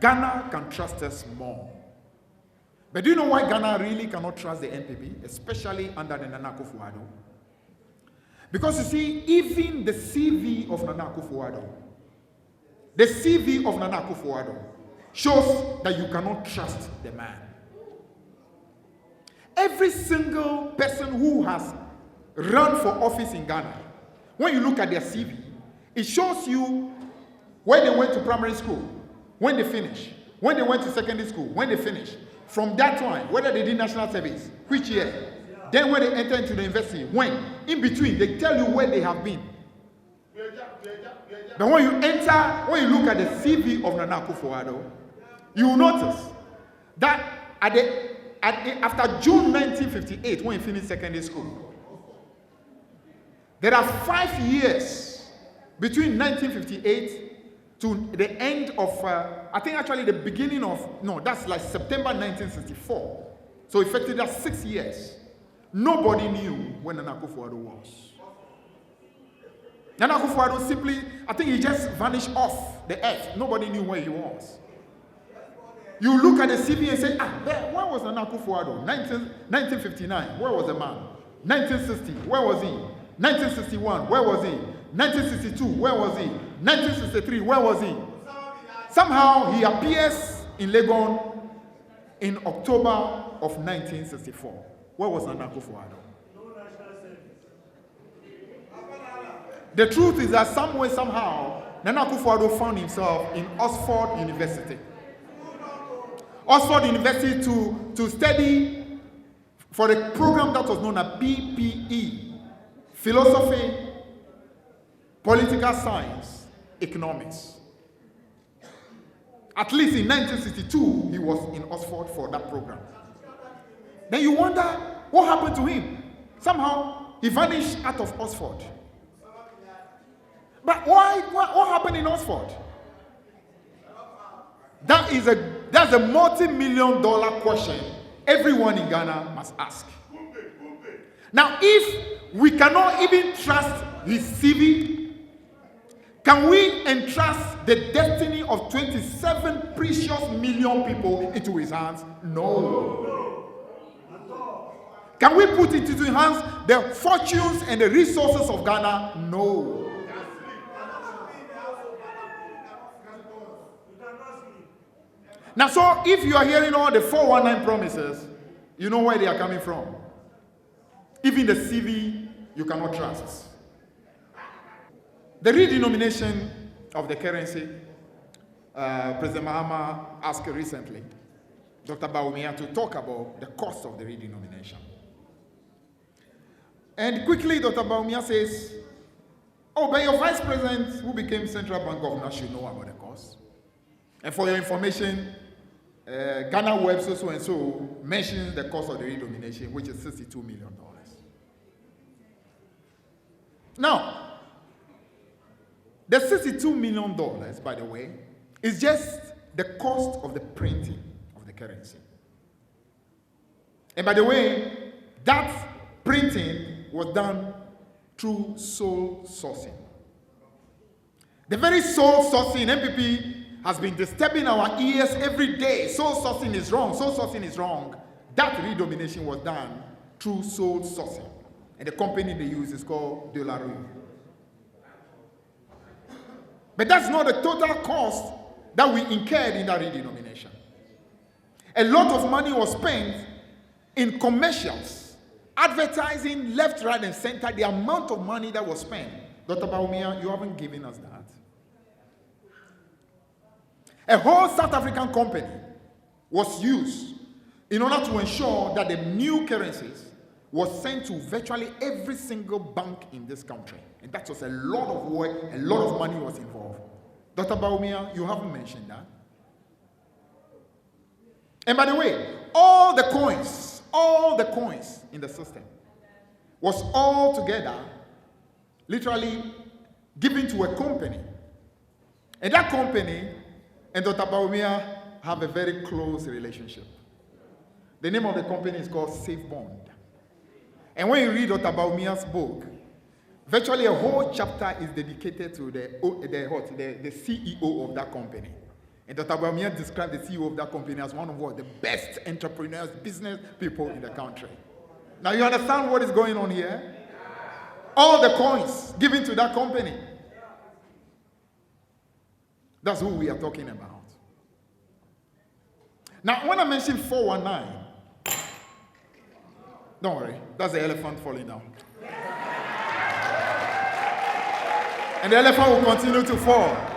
Ghana can trust us more. But do you know why Ghana really cannot trust the NPP, especially under the Nana Akufo-Addo? Because you see, even the CV of Nana Akufo-Addo, shows that you cannot trust the man. Every single person who has run for office in Ghana, when you look at their CV, it shows you where they went to primary school, when they finished, when they went to secondary school, when they finished. From that one, whether they did national service, which year, then when they enter into the university, when, in between, they tell you where they have been. But when you look at the CV of Nana Akufo-Addo, you will notice that after June 1958, when he finished secondary school, there are 5 years between 1958 to the end of, I think actually the beginning of, no, that's like September 1964. So effectively that's 6 years. Nobody knew when Nana Akufo-Addo was. Nana Akufo-Addo simply, I think he just vanished off the earth. Nobody knew where he was. You look at the CV and say, where was Nana Akufo-Addo? 1959, where was the man? 1960, where was he? 1961, where was he? 1962, where was he? 1963, where was he? Somehow he appears in Legon in October of 1964. Where was Nana Akufo-Addo? The truth is that some way, somehow, Nana Akufo-Addo found himself in Oxford University. Oxford University to study for the program that was known as PPE, Philosophy, Political Science, Economics. At least in 1962, he was in Oxford for that program. Then you wonder, what happened to him? Somehow, he vanished out of Oxford. But why? What happened in Oxford? That's a multi-million-dollar question everyone in Ghana must ask. Now, if we cannot even trust his CV, can we entrust the destiny of 27 precious million people into his hands? No. Can we put into his hands the fortunes and the resources of Ghana? No. Now, so if you are hearing all the 419 promises, you know where they are coming from. Even the CV, you cannot trust. The redenomination of the currency, President Mahama asked recently Dr. Bawumia to talk about the cost of the redenomination. And quickly, Dr. Bawumia says, but your vice president, who became central bank governor, should know about the cost. And for your information, Ghana Web so and so mentions the cost of the redenomination, which is $62 million. Now, the $62 million, by the way, is just the cost of the printing of the currency. And by the way, that printing was done through sole sourcing. The very sole sourcing, MPP has been disturbing our ears every day. Sole sourcing is wrong, sole sourcing is wrong. That redenomination was done through sole sourcing. And the company they use is called De La Rue. But that's not the total cost that we incurred in that redenomination. A lot of money was spent in commercials, advertising left, right, and center. The amount of money that was spent, Dr. Bawumia, you haven't given us that. A whole South African company was used in order to ensure that the new currencies was sent to virtually every single bank in this country. And that was a lot of work, a lot of money was involved. Dr. Bawumia, you haven't mentioned that. And by the way, all the coins in the system was all together, literally given to a company. And that company and Dr. Bawumia have a very close relationship. The name of the company is called Safe Bond. And when you read Dr. Bawumia's book, virtually a whole chapter is dedicated to the CEO of that company. And Dr. Bamiya described the CEO of that company as one of the best entrepreneurs, business people in the country. Now you understand what is going on here? All the coins given to that company. That's who we are talking about. Now, when I mention 419, don't worry, that's the elephant falling down. And the elephant will continue to fall.